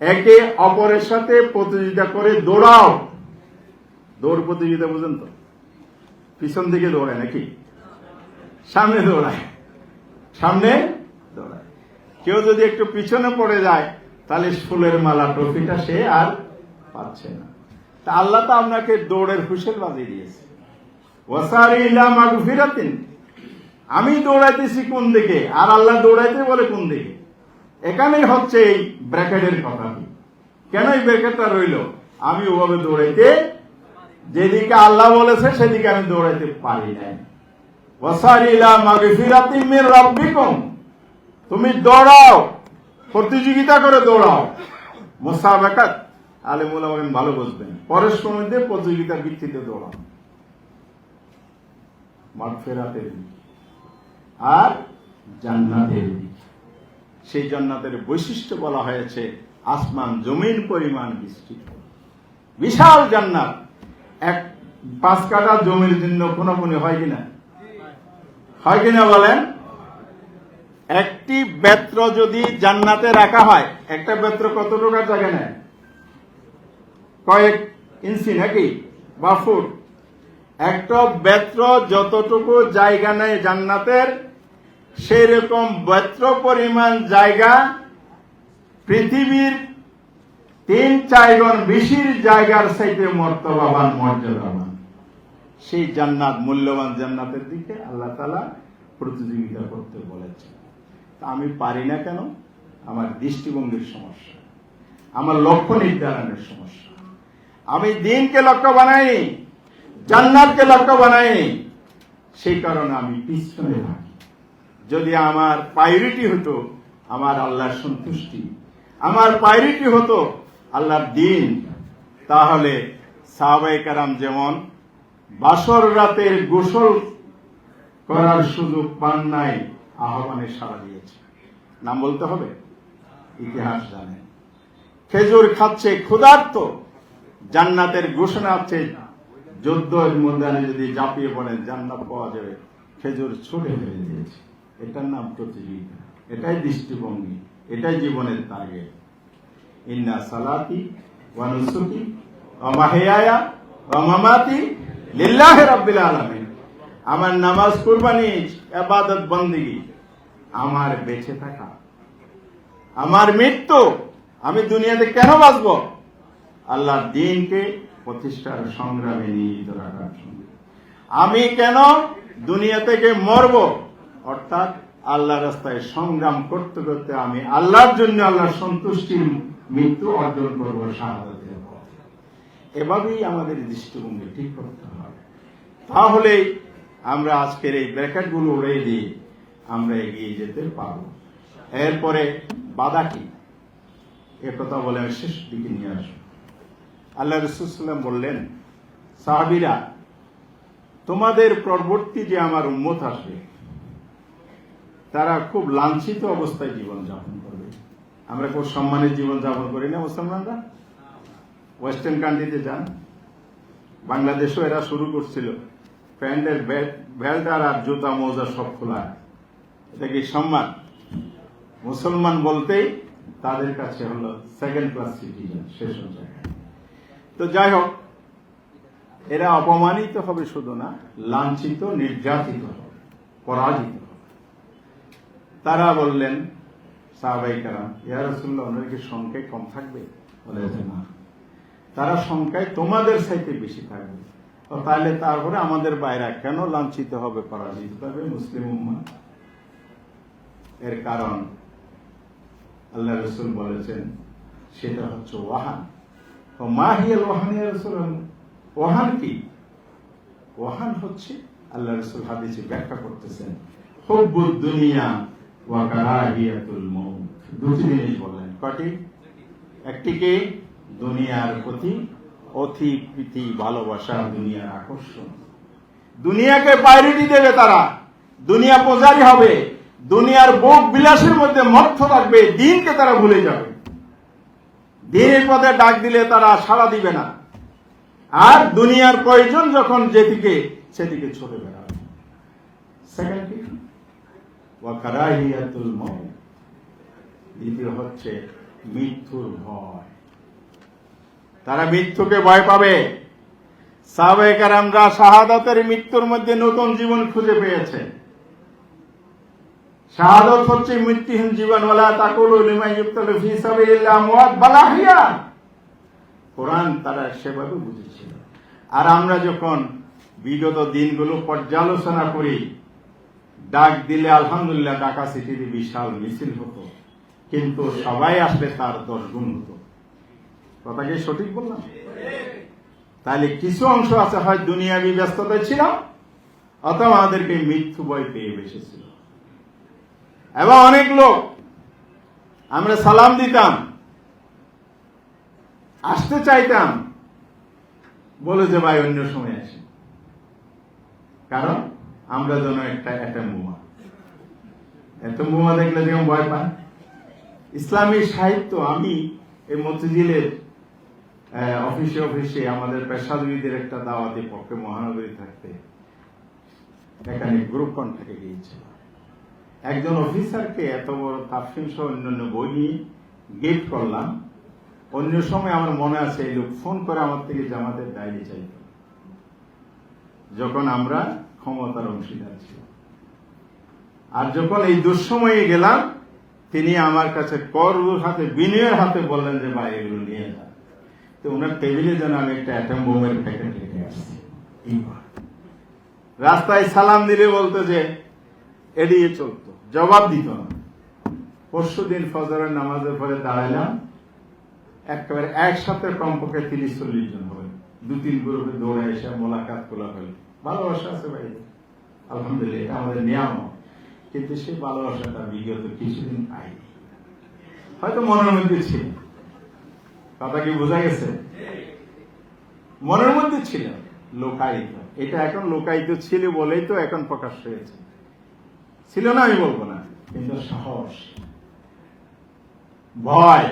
একে অপরের সাথে প্রতিযোগিতা করে দৌড়াও। দৌড় প্রতিযোগিতা বুঝেন তো? পিছন দিকে দৌড়ায় নাকি সামনে দৌড়ায়? সামনে দৌড়ায়। কেউ যদি একটু পিছনে পড়ে যায় তাহলে ফুলের মালা ট্রফিটা সে আর পাচ্ছে না। তা আল্লাহ তো আপনাকে দৌড়ের হুঁশেল বাজিয়ে দিয়েছে। ওয়াসারি ইলা মাগফিরাতিন, আমি দৌড়াইতেছি কোন দিকে আর আল্লাহ দৌড়াইতে বলে কোন দিকে। এখানেই হচ্ছে এই ব্র্যাকেটের কথা। কেন এই ব্র্যাকেটটা রইল? আমি ওভাবে দৌড়াইতে, যেদিকে আল্লাহ বলেছে সেদিকে আমি দৌড়াইতে পারি নাই। ওয়াসারি ইলা মাগফিরাতিন মির রাব্বিকুম, তুমি দৌড়াও, প্রতিযোগিতা করে দৌড়াও। মুসাবাকাত আলেমুল আমাকে ভালো বুঝবেন, পরস্পর মধ্যে প্রতিযোগিতার ভিত্তিতে দৌড়াও। মাগফিরাতের আর জান্নাতের, সেই জান্নাতের বৈশিষ্ট্য বলা হয়েছে আসমান জমিন পরিমাণ বিস্তৃত, বিশাল জান্নাত। এক 5 কাঠা জমির জন্য কোনখানে হয় কিনা? হয় কিনা বলেন? একটি বেত্র যদি জান্নাতে রাখা হয়, একটা বেত্র কতটুকু জায়গা নেয়? কয়েক ইঞ্চি নাকি বা ফুট? একটা বেত্র যতটুকু জায়গা নেয় জান্নাতের, সেই রকম বেত্র পরিমাণ জায়গা পৃথিবীর 3-4 গুণ বেশির জায়গার চাইতে মর্তবাবান, মর্যাদাবান। সেই জান্নাত, মূল্যবান জান্নাতের দিকে আল্লাহ তাআলা প্রতিযোগিতা করতে বলেছেন। তা আমি পারি না কেন? আমার দৃষ্টিভঙ্গির সমস্যা, আমার লক্ষ্য নির্ধারণের সমস্যা। আমি দিনকে লক্ষ্য বানাইনি, জান্নাতকে লক্ষ্য বানাইনি, সেই কারণে আমি পিছনে থাকি। যদি আমার প্রায়োরিটি হতো আমার আল্লাহর সন্তুষ্টি, আমার প্রায়োরিটি হতো আল্লাহর দিন, তাহলে সাহাবায়ে কেরাম যেমন বাসর রাতের গোসল করার সুযোগ পান নাই, আহ্বানে সাড়া দিয়েছে। নাম বলতে হবে? ইতিহাস জানেন। খেজুর খাচ্ছে ক্ষুধার্ত, জান্নাতের ঘোষণা আছে যুদ্ধের ময়দানে যদি ঝাঁপিয়ে পড়েন জান্নাত পাওয়া যাবে, খেজুর ছুটে ফেলে দিয়েছে। এটার নাম প্রতিযোগিতা, এটাই দৃষ্টিভঙ্গি, এটাই জীবনের টার্গেট। ইন্না সালাতি ওয়া নুসুকি ওয়া মাহইয়ায়া ওয়া মামাতি লিল্লাহি রাব্বিল আলামিন। আমার নামাজ, কুরবানি, ইবাদত, বন্দেগী, আমার বেঁচে থাকা, আমার মৃত্যু, আমি দুনিয়াতে কেন বাঁচব? আল্লাহর দ্বীনকে প্রতিষ্ঠার সংগ্রামে নিয়োজিত রাখার জন্য। আমি কেন দুনিয়া থেকে মরব? অর্থাৎ আল্লাহর রাস্তায় সংগ্রাম করতে করতে আমি আল্লাহর জন্য, আল্লাহর সন্তুষ্টির মৃত্যু অর্জন করব শাহাদাতের পথে। এভাবেই আমাদের দৃষ্টিভঙ্গি ঠিক করতে হবে। তাহলে আমরা আজকের এই ব্র্যাকেটগুলো উড়িয়ে দিয়ে আমরা এগিয়ে যেতে পারব। এরপরে বাধা কি, এ কথা বলে আমি শেষ দিকে নিয়ে আসবো। আল্লাহ রাসূল সাল্লাল্লাহু আলাইহি ওয়াসাল্লাম বললেন, সাহাবীরা, তোমাদের পরবর্তী যে আমার উম্মত আসবে তারা খুব লাঞ্ছিত অবস্থায় জীবন যাপন করবে। আমরা খুব সম্মানের জীবন যাপন করি না মুসলমানরা? ওয়েস্টার্ন কান্ট্রিতে যান, বাংলাদেশও এরা শুরু করছিল, প্যান্টের বেল্ট আর জুতা মোজা সব খোলা। এটা কি সম্মান? মুসলমান বলতেই তাদের কাছে হলো সেকেন্ড ক্লাস সিটিজেন, শেষ জায়গায়। তো যাই হোক, এরা অপমানিত হবে শুধু না, লাঞ্ছিত, নির্যাতিত হবে, পরাজিত হবে। তারা বললেন, সাহাবায়ে কেরাম, ইয়া রাসূলুল্লাহ, ওনারা কি সংখ্যায় কম থাকবে? বলে না, তারা সংখ্যায় তোমাদের চাইতে বেশি থাকবে। তাহলে তারপরে আমাদের বাইরা কেন লাঞ্ছিত হবে, পরাজিত হবে মুসলিম উম্মাহ? এর কারণ আল্লাহ রাসূল বলেছেন, সেটা হচ্ছে ওয়াহান। মা হিয়াল ওয়াহান ইয়া রাসূলুল্লাহ? ওয়াহান কি? ওয়াহান হচ্ছে, আল্লাহ রাসূল হাদিসে ব্যাখ্যা করতেছেন, হুব্বুদ দুনিয়া ওয়া কারাহিয়াতুল মউত। দুটি জিনিস বললেন। কটি? একটি কি? দুনিয়ার প্রতি অতি প্রীতি, ভালোবাসা, দুনিয়ার আকর্ষণ। দুনিয়াকে প্রায়োরিটি দেবে তারা, দুনিয়া পূজারি হবে, দুনিয়ার ভোগ বিলাসের মধ্যে মত্ত থাকবে, দিনকে তারা ভুলে যাবে। দিনের পথে ডাক দিলে তারা সাড়া দিবে না, আর দুনিয়ার প্রয়োজন যখন যেদিকে সেদিকে ছুটে বেড়াবে। সেকেন্ড ওয়া কারাহিয়াতুল মউত। দ্বিতীয় হচ্ছে মৃত্যুর ভয়। তারা মৃত্যুকে ভয় পাবে। সাহাবায়ে কেরামরা শাহাদাতের মৃত্যুর মধ্যে নতুন জীবন খুঁজে পেয়েছে। শাহাদাত হচ্ছে মৃত্যুহীন জীবন। ওয়ালা তাকুলু লিমান ইউকতালু ফি সাবিলিল্লাহ আমওয়াত বাল আহইয়া। কোরআন তারা সেভাবে বুঝেছিল। আর আমরা যখন বিগত দিনগুলো পর্যালোচনা করি, ডাক দিলে আলহামদুলিল্লাহ ঢাকা সিটির বিশাল মিছিল হতো, কিন্তু সবাই আসলে তার 10 গুণ হতো। কথা কি সঠিক বললাম? তাহলে কিছু অংশ আছে হয় দুনিয়াবি ব্যস্ততা ছিল, অথবা আমাদেরকে মৃত্যু ভয় পেয়ে বসেছিল। এবং অনেক লোক আমরা সালাম দিতাম, আসতে চাইতাম, বলে যে ভাই অন্য সময় আসি, কারণ আমরা যেন একটা অ্যাটম বোমা। অ্যাটম বোমা দেখলে যেমন ভয় পায়। ইসলামী সাহিত্য, আমি এই মতিঝিলের অফিসে আমাদের পেশাজীবীদের একটা দাওয়াতি পক্ষে মহানগরী থাকতে এখানে গ্রুপ কন্ট্যাক্টে গিয়েছিল। একজন অফিসারকে এত বড় তাফসীর সহ অন্যান্য বই নিয়ে গিফট করলাম। অন্য সময় আমার মনে আছে এই লোক ফোন করে আমার থেকে জামাতের ডায়েরি চাইত, যখন আমরা ক্ষমতার অংশীদার ছিলাম। আর যখন এই দুঃসময়ে গেলাম, তিনি আমার কাছে করুর হাতে, বিনয়ের হাতে বললেন যে ভাই এগুলো নিয়ে যান। তো ওনার টেবিলে যেন আমি একটা অ্যাটম বোমের প্যাকেট রেখে আসছি। রাস্তায় সালাম দিলে বলতো যে এড়িয়ে চলতো, জবাব দিত না। পরশুদিন ফজরের নামাজের পরে দাঁড়াইলাম, একেবারে একসাথে কমপক্ষে 30-40 জন হবে, 2-3 গ্রুপে দৌড়ে এসে মোলাকাত খোলা হল। ভালোবাসা আছে ভাই, আলহামদুলিল্লাহ, এটা আমাদের নিয়ামত। কিন্তু সেই ভালোবাসাটা বিগত কিছুদিন পাইনি, হয়তো মনের মধ্যে ছিল। কথা কি বোঝা গেছে? মনের মধ্যে ছিল, লোকায়িত। এটা এখন লোকায়িত ছিল বলেই তো এখন প্রকাশ হয়েছে। ছিল না আমি বলবো না, কিন্তু সাহস, ভয়।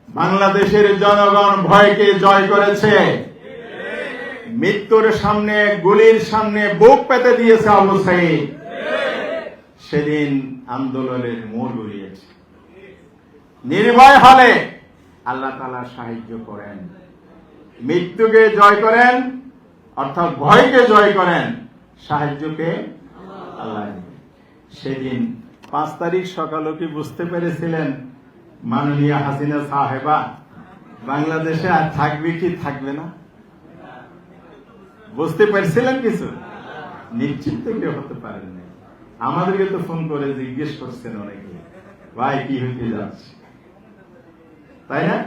বাংলাদেশের জনগণ ভয়কে জয় করেছে। মৃত্যুর সামনে, গুলির সামনে বুক পেতে দিয়েছে আবু সাঈদ। সেদিন আন্দোলনের মোড় ঘুরিয়েছে। নির্ভয় হলে আল্লাহ তাআলা সাহায্য করেন, মৃত্যুকে জয় করেন, অর্থাৎ ভয়কে জয় করেন, সাহায্যকে আল্লাহ। সেদিন 5 তারিখ সকালে কি বুঝতে পেরেছিলেন মাননীয় হাসিনা সাহেবা বাংলাদেশে আর থাকবে কি থাকবে না? বুঝতে পারছিলেন কিছু? নিশ্চিত কেউ হতে পারেন না। আমাদেরকে তো ফোন করে জিজ্ঞেস করছেন অনেকে, ভাই কি হইতে যাচ্ছে, তাই না?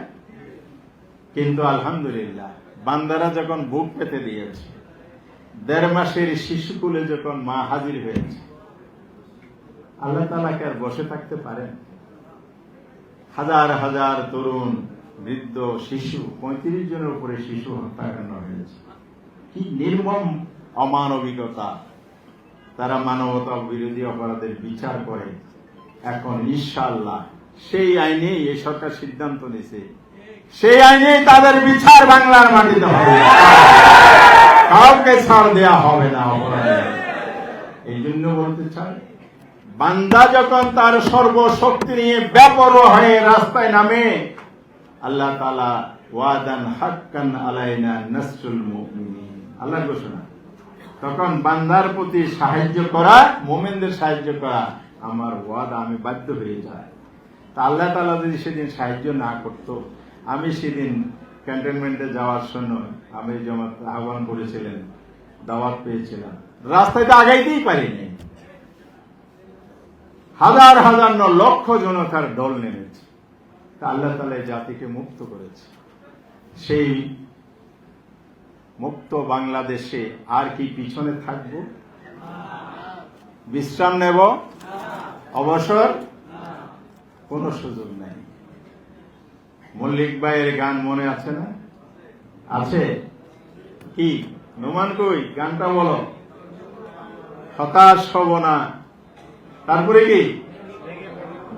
কিন্তু আলহামদুলিল্লাহ বান্দারা যখন বুক পেতে দিয়েছে, 1.5 মাসের শিশুকুলে যখন মা হাজির হয়েছে, আল্লাহ তাআলা কি আর বসে থাকতে পারেন? হাজার হাজার তরুণ, বৃদ্ধ, শিশু, 35 জনের উপরে শিশু হত্যাকাণ্ড হয়েছে। কি নির্মম অমানবিকতা! তারা মানবতা বিরোধী অপরাধের বিচার করে। এখন ইনশাআল্লাহ সেই আইনে এই সরকার সিদ্ধান্ত নিয়েছে, সেই আইনে তাদের বিচার বাংলার মাটিতে হবে, কাউকে ছাড় দেয়া হবে না অপরাধে। এই জন্য বলতে চাই, বান্দা যখন তার সর্বশক্তি নিয়ে বেপরোয়া হয়ে রাস্তায় নামে, আল্লাহ তাআলা ওয়াদান হাক্কান আলাইনা নাসরুল মুমিনিন, আল্লাহর ঘোষণা, তখন বান্দার প্রতি সাহায্য করা, মুমিনদের সাহায্য করা আমার ওয়াদা, আমি বাধ্য হয়ে যাই। তা আল্লাহ তাআলা যদি সেদিন সাহায্য না করত, আমি সেদিন ক্যান্টনমেন্টে যাওয়ার সময় আমি জামাত আহ্বান করেছিলেন, দাওয়াত পেয়েছিলাম, রাস্তায় তো আগাইতেই পারিনি। হাজার হাজার লক্ষ জনতার দল নেমেছে। তা আল্লাহ তাআলা জাতিকে মুক্ত করেছে। সেই মুক্ত বাংলাদেশে আর কি পিছনে থাকবো? বিশ্রাম নেব? অবসর? কোনো সুযোগ নাই। মল্লিক ভাইয়ের গান মনে আছে না? আছে কি? নোমান কই গানটা বলো। হতাশ হব না, তারপরে কি?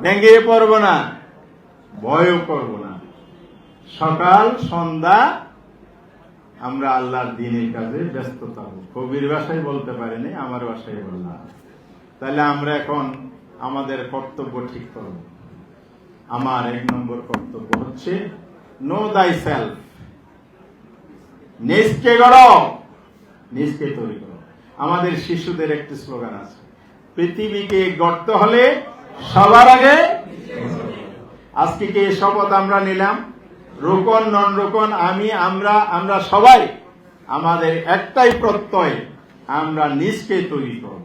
ভেঙে পড়ব না, ভয়ও করব না। সকাল সন্ধ্যা আমরা আল্লাহর দ্বীনের কাজে ব্যস্ত থাকবো। কবির ভাষায় বলতে পারিনি, আমার ভাষায় বললাম। তাহলে আমরা এখন আমাদের কর্তব্য ঠিক করব। আমার 1 নম্বর কর্তব্য হচ্ছে নো দাই সেলফ। নিজকে গড়ো, নিজকে তৈরি করো। আমাদের শিশুদের একটি স্লোগান আছে, পৃথিবীকে গড়তে হলে সবার আগে। আজকে কি শপথ আমরা নিলাম, রোকন নন রোকন, আমরা সবাই আমাদের একটাই প্রত্যয়, আমরা নিজকে তৈরি করব।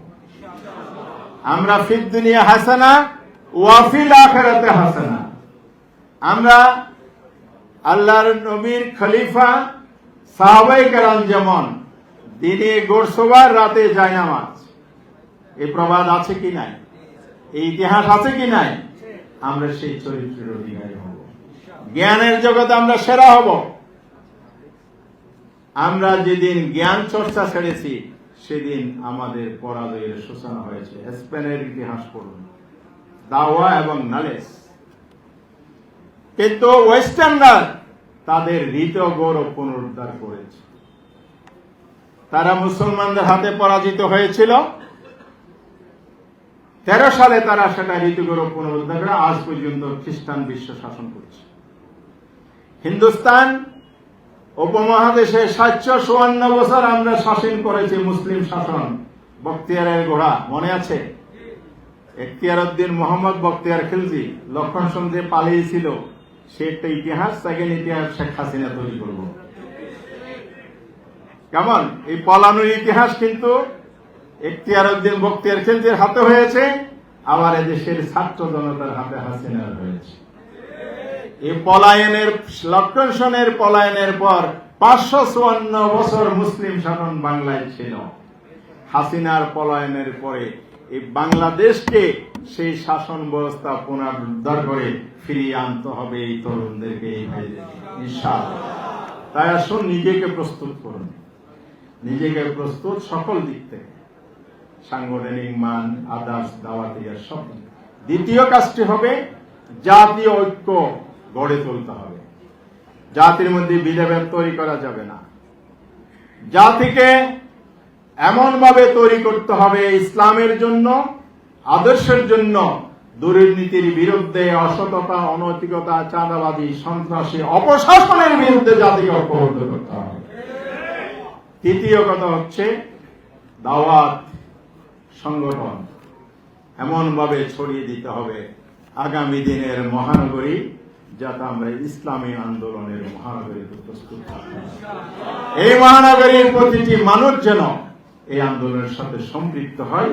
আমরা ফিদ দুনিয়া হাসানা ওয়া ফিল আখিরাতে হাসানা। আমরা আল্লাহর নবীর খলিফা সাহাবায়ে কেরাম যেমন দিনে গোরসবার রাতে জায়নামাজ, এই প্রবাদ আছে কি নাই, এই ইতিহাস আছে কি নাই, আমরা সেই চরিত্রের অধিকারী হব। জ্ঞানের জগতে আমরা সেরা হব। আমরা যেদিন জ্ঞান চর্চা ছেড়েছি সেদিন আমাদের পরাজয়ের সূচনা হয়েছে। স্পেনের ইতিহাস পড়ুন, দাওয়া এবং নলেজ। কিন্তু ওয়েস্টার্নরা তাদের হৃত গৌরব পুনরুদ্ধার করেছে। তারা মুসলমানদের হাতে পরাজিত হয়েছিল, 13 সালে তারা সেটা হৃত গৌরব পুনরুদ্ধার করে আজ পর্যন্ত খ্রিস্টান বিশ্ব শাসন করছে। হিন্দুস্তান উপমহাদেশে 754 বছর আমরা শাসন করেছি মুসলিম শাসন। বখতিয়ারের ঘোড়া মনে আছে? এখতিয়ার উদ্দিন মোহাম্মদ বখতিয়ার খিলজি লক্ষণ সেন যে পালিয়েছিল, সে একটা ইতিহাস। সেকেন্ড ইতিহাস শেখ হাসিনা তৈরি করব। কেমন এই পলানোর ইতিহাস কিন্তু এখতিয়ার উদ্দিন বখতিয়ার খিলজির হাতে হয়েছে, আবার এদেশের ছাত্র জনতার হাতে হাসিনার হয়েছে। এই পলায়নের, লক্ষণ সেনের পলায়নের পর 554 বছর মুসলিম শাসন বাংলায় ছিল। হাসিনার পলায়নের পরে এই বাংলাদেশকে সেই শাসন ব্যবস্থা পুনরুদ্ধার করে ফিরিয়ে আনতে হবে এই তরুণদেরকে, এই ভাইদেরকে ইনশাআল্লাহ। তাই আসুন নিজেকে প্রস্তুত করুন, নিজেকে প্রস্তুত সকল দিক থেকে, সাংগঠনিক মান, আদার্স, দাওয়াতিয়া সব। দ্বিতীয় কাজটি হবে জাতীয় ঐক্য গড়ে তুলতে হবে। জাতির মধ্যে বিভেদ তৈরি করা যাবে না। জাতিকে এমন ভাবে তৈরি করতে হবে ইসলামের জন্য, আদর্শের জন্য, দুর্নীতির বিরুদ্ধে, অসততা, অনৈতিকতা, চাঁদাবাদী, সন্ত্রাসী, অপশাসনের বিরুদ্ধে জাতিকে ঐক্যবদ্ধ করতে হবে। তৃতীয় কথা হচ্ছে দাওয়াত, সংগঠন এমন ভাবে ছড়িয়ে দিতে হবে আগামী দিনের মহানগরী, যাতে আমরা ইসলামী আন্দোলনের মহানগরীতে প্রস্তুত থাকি। এই মহানগরীর প্রতিটি মানুষ যেন এই আন্দোলনের সাথে সম্পৃক্ত হয়,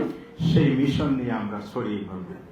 সেই মিশন নিয়ে আমরা ছড়িয়ে পড়ব।